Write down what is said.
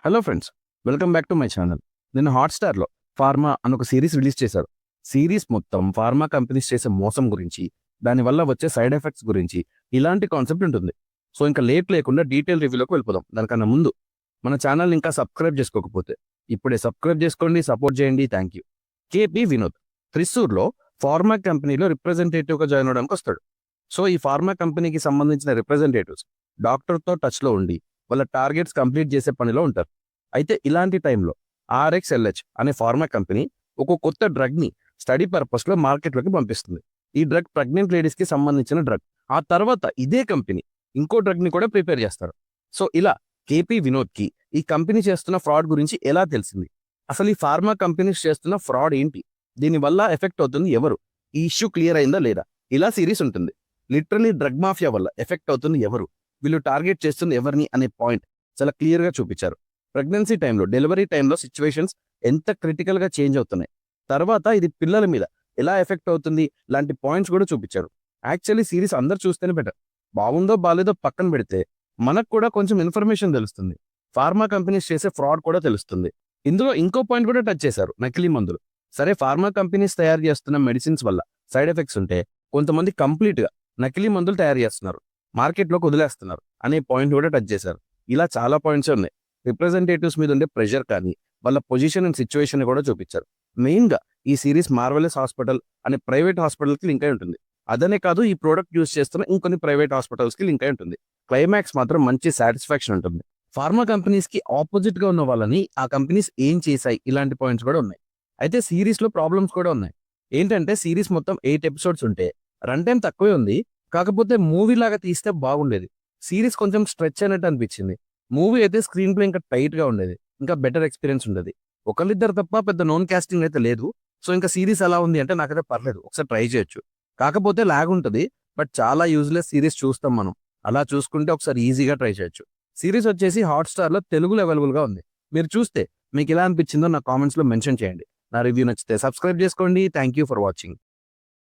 Hello friends, welcome back to my channel. నిన్న హాట్‌స్టార్‌లో 'pharma' అని ఒక సిరీస్ రిలీజ్ చేశారు. సిరీస్ మొత్తం ఫార్మా కంపెనీస్ చేసే మోసం గురించి, దానివల్ల వచ్చే సైడ్ ఎఫెక్ట్స్ గురించి ఇలాంటి కాన్సెప్ట్ ఉంటుంది. సో ఇంకా లేట్ లేకుండా డీటెయిల్ రివ్యూలోకి వెళ్ళిపోదాం. దానికన్నా ముందు మన ఛానల్‌ని ఇంకా సబ్స్క్రైబ్ చేసుకోకపోతే ఇప్పుడే సబ్స్క్రైబ్ చేసుకోండి, సపోర్ట్ చేయండి. Thank you. కేపీ వినోద్ త్రిశూర్‌లో ఫార్మా కంపెనీలో రిప్రజెంటేటివ్‌గా జాయిన్ అవ్వడానికి వస్తాడు. సో ఈ ఫార్మా కంపెనీకి సంబంధించిన రిప్రజెంటేటివ్స్ డాక్టర్‌తో టచ్‌లో ఉండి వాళ్ళ టార్గెట్స్ కంప్లీట్ చేసే పనిలో ఉంటారు. అయితే ఇలాంటి టైంలో ఆర్ఎక్స్ఎల్హెచ్ అనే ఫార్మా కంపెనీ ఒక కొత్త డ్రగ్ని స్టడీ పర్పస్లో మార్కెట్లోకి పంపిస్తుంది. ఈ డ్రగ్ ప్రెగ్నెంట్ లేడీస్కి సంబంధించిన డ్రగ్. ఆ తర్వాత ఇదే కంపెనీ ఇంకో డ్రగ్ని కూడా ప్రిపేర్ చేస్తారు. సో ఇలా కేపీ వినోద్కి ఈ కంపెనీ చేస్తున్న ఫ్రాడ్ గురించి ఎలా తెలిసింది, అసలు ఈ ఫార్మా కంపెనీస్ చేస్తున్న ఫ్రాడ్ ఏంటి, దీనివల్ల ఎఫెక్ట్ అవుతుంది ఎవరు, ఈ ఇష్యూ క్లియర్ అయిందా లేదా, ఇలా సిరీస్ ఉంటుంది. లిటరలీ డ్రగ్ మాఫియా వల్ల ఎఫెక్ట్ అవుతుంది ఎవరు, వీళ్ళు టార్గెట్ చేస్తుంది ఎవరిని అనే పాయింట్ చాలా క్లియర్గా చూపించారు. ప్రెగ్నెన్సీ టైంలో, డెలివరీ టైంలో సిచ్యువేషన్స్ ఎంత క్రిటికల్గా చేంజ్ అవుతున్నాయి, తర్వాత ఇది పిల్లల మీద ఎలా ఎఫెక్ట్ అవుతుంది లాంటి పాయింట్స్ కూడా చూపించారు. యాక్చువల్లీ సిరీస్ అందరు చూస్తేనే బెటర్. బాగుందో బాలేదో పక్కన పెడితే మనకు కూడా కొంచెం ఇన్ఫర్మేషన్ తెలుస్తుంది, ఫార్మా కంపెనీస్ చేసే ఫ్రాడ్ కూడా తెలుస్తుంది. ఇందులో ఇంకో పాయింట్ కూడా టచ్ చేశారు, నకిలీ మందులు. సరే, ఫార్మా కంపెనీస్ తయారు చేస్తున్న మెడిసిన్స్ వల్ల సైడ్ ఎఫెక్ట్స్ ఉంటే కొంతమంది కంప్లీట్గా నకిలీ మందులు తయారు చేస్తున్నారు, మార్కెట్లోకి వదిలేస్తున్నారు అనే పాయింట్ కూడా టచ్ చేశారు. ఇలా చాలా పాయింట్స్ ఉన్నాయి. రిప్రజెంటేటివ్స్ మీద ఉండే ప్రెషర్ కానీ, వాళ్ళ పొజిషన్ అండ్ సిచ్యువేషన్ కూడా చూపించారు. మెయిన్గా ఈ సిరీస్ మార్వెలస్ హాస్పిటల్ అనే ప్రైవేట్ హాస్పిటల్కి లింక్ అయి ఉంటుంది. అదనే కాదు, ఈ ప్రోడక్ట్ యూస్ చేస్తున్న ఇంకొన్ని ప్రైవేట్ హాస్పిటల్స్కి లింక్ అయి ఉంటుంది. క్లైమాక్స్ మాత్రం మంచి సాటిస్ఫాక్షన్ ఉంటుంది. ఫార్మా కంపెనీస్కి ఆపోజిట్గా ఉన్న వాళ్ళని ఆ కంపెనీస్ ఏం చేశాయి, ఇలాంటి పాయింట్స్ కూడా ఉన్నాయి. అయితే సిరీస్లో ప్రాబ్లమ్స్ కూడా ఉన్నాయి. ఏంటంటే సిరీస్ మొత్తం 8 ఎపిసోడ్స్ ఉంటే రన్ టైం తక్కువే ఉంది. కాకపోతే మూవీ లాగా తీస్తే బాగుండేది. సిరీస్ కొంచెం స్ట్రెచ్ అయినట్టు అనిపించింది. మూవీ అయితే స్క్రీన్ ప్లే ఇంకా టైట్ గా ఉండేది, ఇంకా బెటర్ ఎక్స్పీరియన్స్ ఉండేది. ఒకళ్ళిద్దరు తప్ప పెద్ద నోన్ కాస్టింగ్ అయితే లేదు. సో ఇంకా సిరీస్ ఎలా ఉంది అంటే నాకైతే పర్లేదు, ఒకసారి ట్రై చేయొచ్చు. కాకపోతే లాగ్ ఉంటుంది, బట్ చాలా యూజ్లెస్ సిరీస్ చూస్తాం మనం. అలా చూసుకుంటే ఒకసారి ఈజీగా ట్రై చేయొచ్చు. సిరీస్ వచ్చేసి హాట్‌స్టార్‌లో తెలుగులో అవైలబుల్గా ఉంది. మీరు చూస్తే మీకు ఎలా అనిపించిందో నా కామెంట్స్లో మెన్షన్ చేయండి. నా రివ్యూ నచ్చితే సబ్స్క్రైబ్ చేసుకోండి. Thank you for watching.